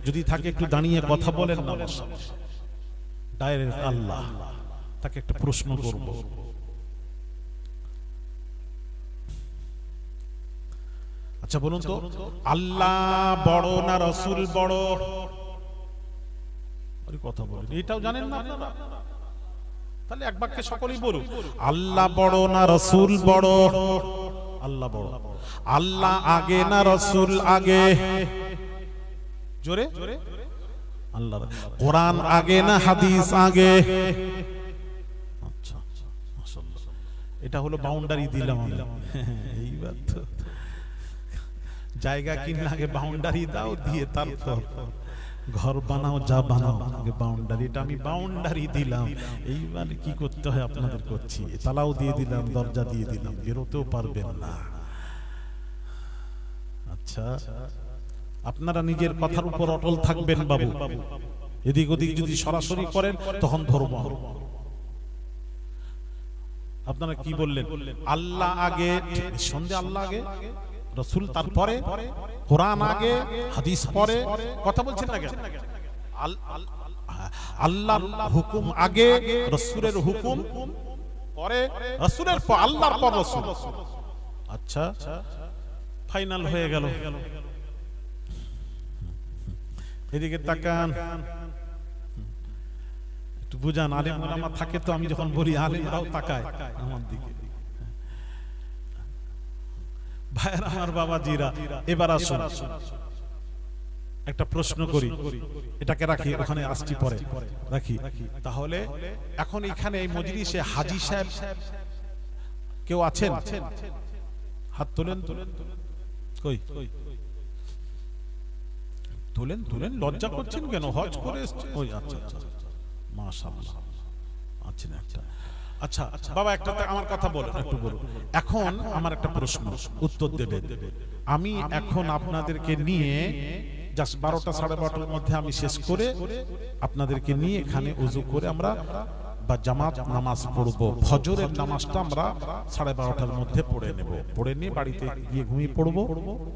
যদি থাকে একটু দাঁড়িয়ে কথা বলেন না, ডাইরেক্ট আল্লাহ তাকে একটা প্রশ্ন করব। আচ্ছা বলুন তো, আল্লাহ বড় না রাসূল বড়? আরে কথা বলেন, এটাও জানেন না আপনারা? তাহলে এক বাক্যে সকলেই বলুন, আল্লাহ বড় না রাসূল বড়? আল্লাহ বড়। আল্লাহ আগে না রাসূল আগে? জোরে আল্লাহ। কোরআন আগে না হাদিস আগে? আচ্ছা মাশাআল্লাহ, এটা হলো বাউন্ডারি দিলাম আমি। এইবার তো জায়গা কিনলে আগে বাউন্ডারি দাও, দিয়ে তারপর ঘর বানাও, যা বানাও আগে বাউন্ডারি। এটা আমি বাউন্ডারি দিলাম, এইবার কি করতে হয় আপনাদের করছি। তালাও দিয়ে দিলাম, দরজা দিয়ে দিলাম, বেরোতেও পারবেন না। আচ্ছা আপনারা নিজের কথার উপর অটল থাকবেন বাবু। এদিক ওদিক যদি সরাসরি করেন তখন ধরবো। আপনারা কি বললেন? আল্লাহ আগে, সন্দেহ আল্লাহ আগে, রাসূল তারপরে, কোরআন আগে, হাদিস পরে। কথা বলছেন না কেন? আল্লাহর হুকুম আগে, রাসূলের হুকুম পরে, রাসূলের পর আল্লাহর পর রাসূল। আচ্ছা ফাইনাল হয়ে গেল। এদিকে তাকান, একটু বুঝান। আলেম ওলামা থাকে তো, আমি যখন বলি আলেমরাও তাকায় আমার দিকে। ভাইরা আমার, বাবাজিরা, এবার আসুন একটা প্রশ্ন করি। এটাকে রাখি, ওখানে আসছি পরে, রাখি। তাহলে এখন এখানে এই মজলিসে হাজী সাহেব কেউ আছেন? হাত তোলেন। কই তোলেন তোলেন, লজ্জা করছেন কেন? হজ করে এসেছেন। ওই আচ্ছা আচ্ছা, মাশাআল্লাহ আছেন একটা। আচ্ছা বাবা, একটা আমার কথা বলেন, একটু বলুন। এখন আমার একটা প্রশ্ন, উত্তর দেবেন। আমি এখন আপনাদেরকে নিয়ে জাস্ট 12টা 12:30টার মধ্যে আমি শেষ করে আপনাদেরকে নিয়ে এখানে ওযু করে আমরা বা জামাত নামাজ পড়বো। ফজরের নামাজটা আমরা 12:30টার মধ্যে পড়ে নেব। পড়ে নিয়ে বাড়িতে গিয়ে ঘুমিয়ে পড়বো,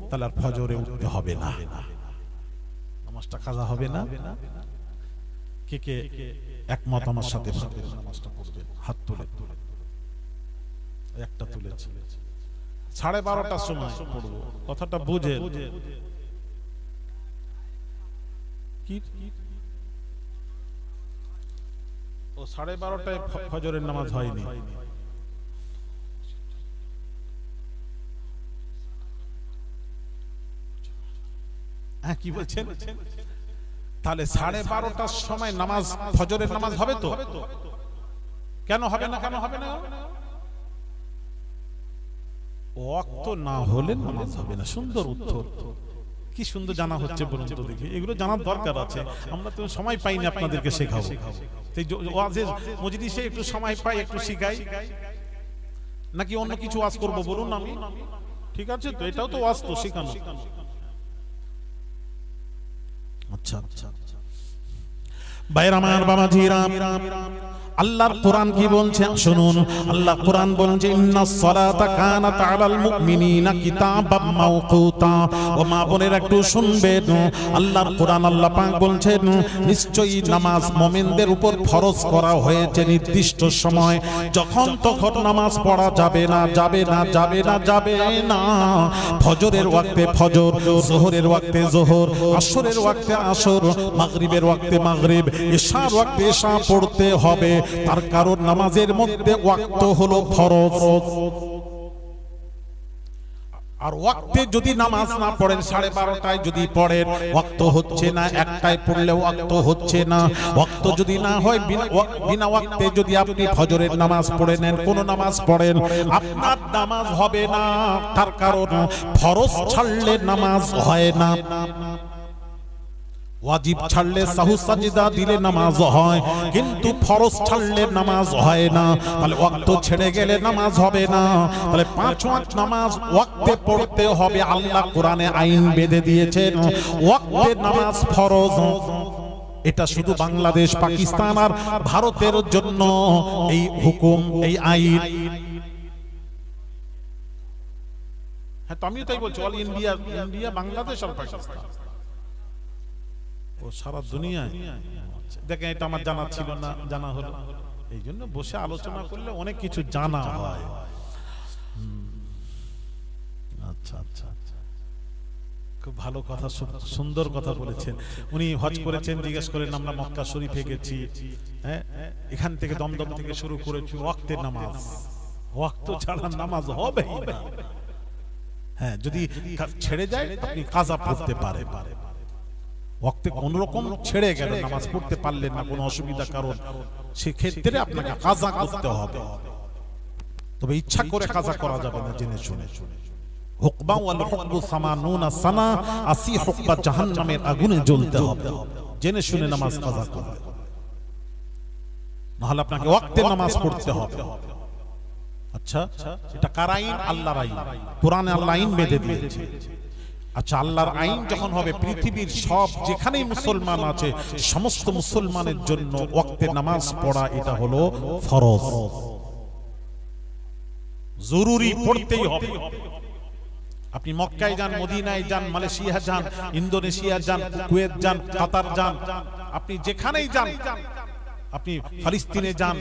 তাহলে আর ফজরে উঠতে হবে না, নামাজটা কাজা হবে না। কে কে একমত আমার সাথে? নামাজটা পড়বেন, হাত তুলে। একটা তুলেছে। 12:30টার সময় পড়বো, কথাটা বুঝে। কি ও 12:30টায় ফজরের নামাজ হয়নি? হ্যাঁ, কি বলছেন? তাহলে 12:30টার সময় নামাজ, ফজরের নামাজ হবে তো? কেন হবে না? কেন হবে না? ওয়াক্ত না হলে নামাজ হবে না। সুন্দর উত্তর, কি সুন্দর জানা হচ্ছে বলুন তো দেখি। এগুলো জানার দরকার আছে, আমরা তো সময় পাইনি আপনাদেরকে শেখাবো। সেই ওয়াজের মজলিসে একটু সময় পাই, একটু শিখাই, নাকি অন্য কিছু ওয়াজ করবো বলুন? আমি ঠিক আছে তো, এটাও তো ওয়াজ তো, শেখানো। আচ্ছা ভাইরা আমার, বাবাজিরা, আল্লাহর কোরআন কি বলছে শুনুন। আল্লাহ কোরআন বলছে, ইন্নাস সালাতা কানাত আলাল মুমিনিনা কিতাবাম মাওকুতা। ও মা বোনেরা একটু শুনবেন, আল্লাহর কোরআন আল্লাহ পাক বলছেন, নিশ্চয়ই নামাজ মুমিনদের উপর ফরজ করা হয়েছে নির্দিষ্ট সময়। যখন তখন নামাজ পড়া যাবে না, যাবে না, যাবে না, যাবে না। ফজরের ওয়াক্তে ফজর, যোহরের ওয়াক্তে যোহর, আসরের ওয়াক্তে আসর, মাগরিবের ওয়াক্তে মাগরিব, ইশার ওয়াক্তে ইশা পড়তে হবে। তার কারণ নামাজের মধ্যে ওয়াক্ত হলো ফরজ। আর ওয়াক্তে যদি নামাজ না পড়েন, 12:30টায় যদি পড়েন, ওয়াক্ত হচ্ছে না। 1টায় পড়লে ওয়াক্ত হচ্ছে না। ওয়াক্ত যদি না হয়, বিনা ওয়াক্তে যদি আপনি ফজরের নামাজ পড়ে নেন, কোন নামাজ পড়েন, আপনার নামাজ হবে না। তার কারণ ফরজ ছাড়লে নামাজ হয় না। ওয়াজিব ছাড়লে সাহু সাজদা দিলে নামাজ হয়, কিন্তু ফরজ ছাড়লে নামাজ হয় না। তাহলে ওয়াক্ত ছেড়ে গেলে নামাজ হবে না। তাহলে 5 ওয়াক্ত নামাজ ওয়াক্তে পড়তে হবে। আল্লাহ কোরআনে আইন বেঁধে দিয়েছেন, ওয়াক্তে নামাজ ফরজ। এটা শুধু বাংলাদেশ, পাকিস্তান আর ভারতের জন্য এই হুকুম, এই আইন। হ্যাঁ, তো আমিও তাই বলছি, অল ইন্ডিয়া, বাংলাদেশ আর পাকিস্তান। সারা দুনিয়ায় দেখেন, এটা আমার জানা ছিল না, জানা হলো। এই জন্য বসে আলোচনা করলে অনেক কিছু জানা হয়। আচ্ছা আচ্ছা, খুব ভালো কথা, সুন্দর কথা বলেছেন। উনি হজ করেছেন, জিজ্ঞেস করেন আমরা মক্কা শরীফে গেছি, হ্যাঁ, এখান থেকে দমদম থেকে শুরু করেছি ওয়াক্তের নামাজ। ওয়াক্ত ছাড়া নামাজ হবে না। হ্যাঁ, যদি ছেড়ে যায় আপনি কাজা পড়তে পারেন। ওয়াক্তে কোন রকম ছেড়ে গেল, নামাজ পড়তে পারলেন না, কোনো অসুবিধা কারণ, সেক্ষেত্রে আপনাকে কাজা করতে হবে। তবে ইচ্ছা করে কাজা করা যাবে না, জেনে শুনে। হুকবা ওয়াল হুকবু সামানুনা সানা, 80 হুকবা জাহান্নামের আগুনে জ্বলতে হবে। জেনে শুনে নামাজ কাজা করবে, নাহলে আপনাকে ওয়াক্তে নামাজ পড়তে হবে। আচ্ছা, এটা কার আইন? আল্লাহর আইন। কোরআনে আল্লাহ আইন বেঁধে দিয়েছে। আচ্ছা, আল্লাহর আইন যখন হবে, পৃথিবীর সব যেখানেই মুসলমান আছে সমস্ত মুসলমানের জন্য ওয়াক্তে নামাজ পড়া এটা হলো ফরজ, জরুরি, পড়তেই হবে। আপনি মক্কায় যান, মদিনায় যান, মালয়েশিয়া যান, ইন্দোনেশিয়া যান, কুয়েত যান, কাতার যান, আপনি যেখানেই যান, আপনি ফিলিস্তিনে যান,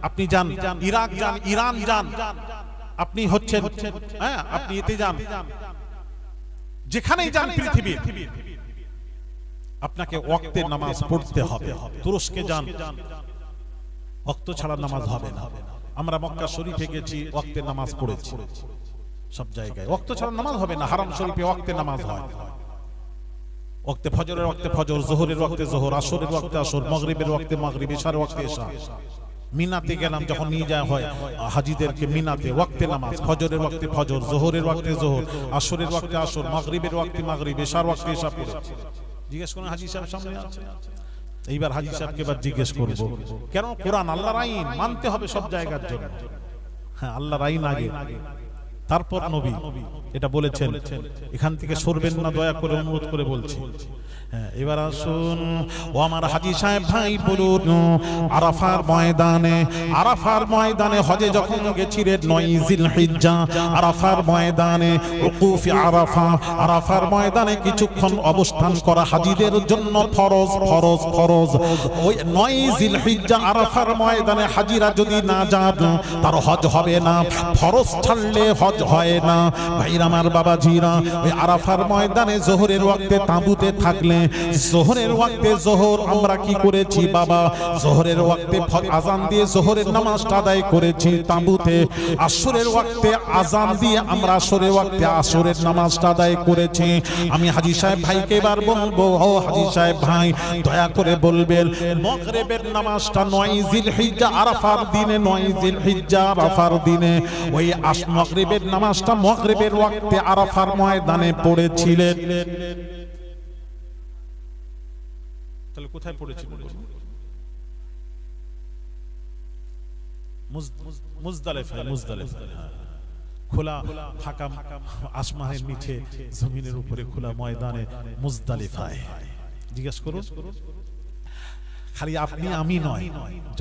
আপনি যান ইরাক যান, ইরান যান, আপনি হচ্ছেন, হ্যাঁ, আপনি এতে যান, যেখানেই যান পৃথিবীর, আপনাকে ওয়াক্তে নামাজ পড়তে হবে। তুরস্কে যান, ওয়াক্ত ছাড়া নামাজ হবে না। আমরা মক্কা শরীফে গেছি, ওয়াক্তে নামাজ পড়েছি। সব জায়গায় ওয়াক্ত ছাড়া নামাজ হবে না। হারাম শরীফে ওয়াক্তে নামাজ হয়। ওয়াক্তে ফজরের ওয়াক্তে ফজর, যোহরের ওয়াক্তে যোহর, আসরের ওয়াক্তে আসর, মাগরিবের ওয়াক্তে মাগরিব, ইশার ওয়াক্তে ইশা। মিনাতে গেলাম যখন নিয়ে যায় হয় হাজীদেরকে, মিনাতে ওয়াক্তে নামাজ, ফজরের ওয়াক্তে ফজর, যোহরের ওয়াক্তে যোহর, আসরের ওয়াক্তে আসর, মাগরিবের ওয়াক্তে মাগরিব, ইশার ওয়াক্তে ইশা পড়ে। জিজ্ঞেস করুন, হাজী সাহেব সামনে আছে। এইবার হাজী সাহেবকে এবার জিজ্ঞেস করব, কেন? কোরআন আল্লাহর আইন, মানতে হবে সব জায়গার জন্য। হ্যাঁ, আল্লাহর আইন আগে, তারপর নবী। এটা বলেছেন, এখান থেকে সরবেন না, দয়া করে অনুরোধ করে বলছি। হ্যাঁ, এবার আসুন ও আমার হাজী সাহেব ভাই, বলুন, আরাফার ময়দানে, আরাফার ময়দানে হজে যখন গেছিলেন 9 জিলহিজ্জা, আরাফার ময়দানে উকুফে আরাফা, আরাফার ময়দানে কিছুক্ষণ অবস্থান করা হাজীদের জন্য ফরজ, ফরজ, ফরজ। ওই 9 জিলহিজ্জা আরাফার ময়দানে হাজীরা যদি না যান তার হজ হবে না। ফরজ ছাড়লে হজ হয় না। ভাইরা আমার, বাবাজিরা, ওই আরাফার ময়দানে যোহরের ওয়াক্তে তাঁবুতে থাকলে, যোহরের ওয়াক্তে যোহর আমরা কি করেছি বাবা? যোহরের ওয়াক্তে আজান দিয়ে যোহরের নামাজটা আদায় করেছি তাঁবুতে। আসরের ওয়াক্তে আজান দিয়ে আমরা আসরের ওয়াক্তে আসরের নামাজটা আদায় করেছি। আমি হাজী সাহেব ভাইকে এবার বলবো, ও হাজী সাহেব ভাই, দয়া করে বলবেন, মাগরিবের নামাজটা 9 জিলহিজ্জা আরাফার দিনে, 9 জিলহিজ্জা আরাফার দিনে ওই মাগরিবের নামাজটা মাগরিবের ওয়াক্তে আরাফার ময়দানে পড়েছিলেন। তাহলে কোথায় পড়েছিলেন? মুজদালিফায়। মুজদালিফায় খোলা ফাঁকা আসমানের নিচে, জমিনের উপরে খোলা ময়দানে, মুজদালিফায়। জিজ্ঞেস করুন, খালি আপনি আমি নয়,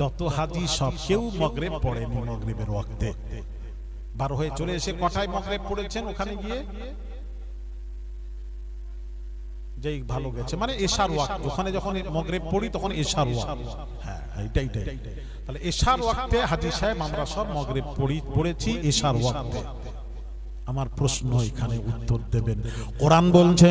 যত হাজী সব কেউ মাগরিব পড়েনি মাগরিবের ওয়াক্তে। বার হয়ে চলে এসে কটায় মাগরিব পড়েছেন? ওখানে গিয়ে যেই ভালো গেছে, মানে এশার ওয়াক্ত, ওখানে যখন মাগরিব পড়ি তখন এশার ওয়াক্ত। হ্যাঁ, এইটাই। তাহলে এশার ওয়াক্তে হাজী সাহেব আমরা সব মাগরিব পড়েছি এশার ওয়াক্তে। আমার প্রশ্ন এখানে উত্তর দেবেন। কোরআন বলছে,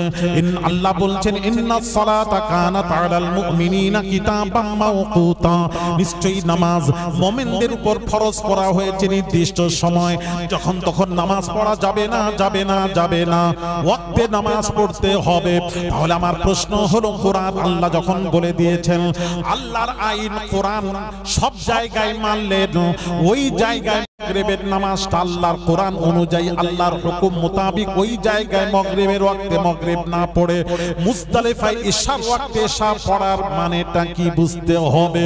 আল্লাহ বলছেন, ইন্নাস সালাতা কানাত আলাল মুমিনিনা কিতাবাম মাওকুতা, নিশ্চয়ই নামাজ মুমিনদের উপর ফরজ করা হয়েছে নির্দিষ্ট সময়। যখন তখন নামাজ পড়া যাবে না, যাবে না, যাবে না, ওয়াক্তে নামাজ পড়তে হবে। তাহলে আমার প্রশ্ন হলো, কোরআন আল্লাহ যখন বলে দিয়েছেন, আল্লাহর আইন কোরআন সব জায়গায় মানলেন, ওই জায়গায় মাগরিবের নামাজটা আল্লাহর কোরআন অনুযায়ী, আল্লাহর হুকুম মোতাবেক ওই জায়গায় মাগরিবের ওয়াক্তে মাগরিব না পড়ে মুজদালিফায় ইশার ওয়াক্তে ইশা পড়ার মানেটা কি বুঝতে হবে,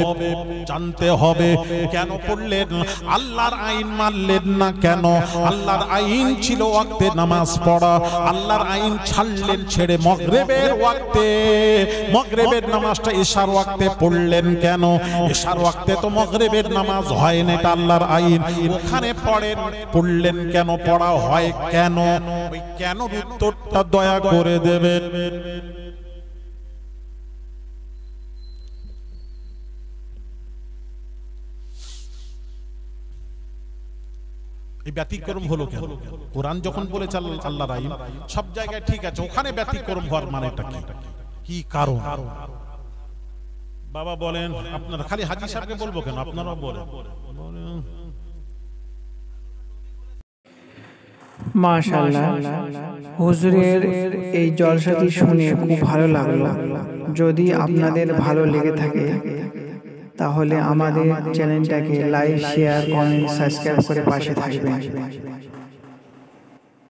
জানতে হবে। কেন পড়লেন? আল্লাহর আইন মানলেন না কেন? আল্লাহর আইন ছিল ওয়াক্তে নামাজ পড়া, আল্লাহর আইন ছাড়লেন, ছেড়ে মাগরিবের ওয়াক্তে, মাগরিবের নামাজটা ইশার ওয়াক্তে পড়লেন কেন? ইশার ওয়াক্তে তো মাগরিবের নামাজ হয় না, এটা আল্লাহর আইন। ওখানে পড়লেন কেন? পড়া হয় কেন? ওই কেন উত্তরটা দয়া করে দেবেন। এই ব্যতিক্রম হলো কেন? কোরআন যখন বলেছে আল্লাহ রাহিম, সব জায়গায় ঠিক আছে, ওখানে ব্যতিক্রম হওয়ার মানেটা কি? কি কারণ? বাবা বলেন। আপনারা খালি হাজী সাহেবকে বলবো কেন, আপনারাও বলেন। মাশাআল্লাহ, হুজুরের এই জলসাটি শুনে খুব ভালো লাগলো। যদি আপনাদের ভালো লেগে থাকে তাহলে আমাদের চ্যানেলটাকে লাইক, শেয়ার, কমেন্ট, সাবস্ক্রাইব করে পাশে থাকবেন।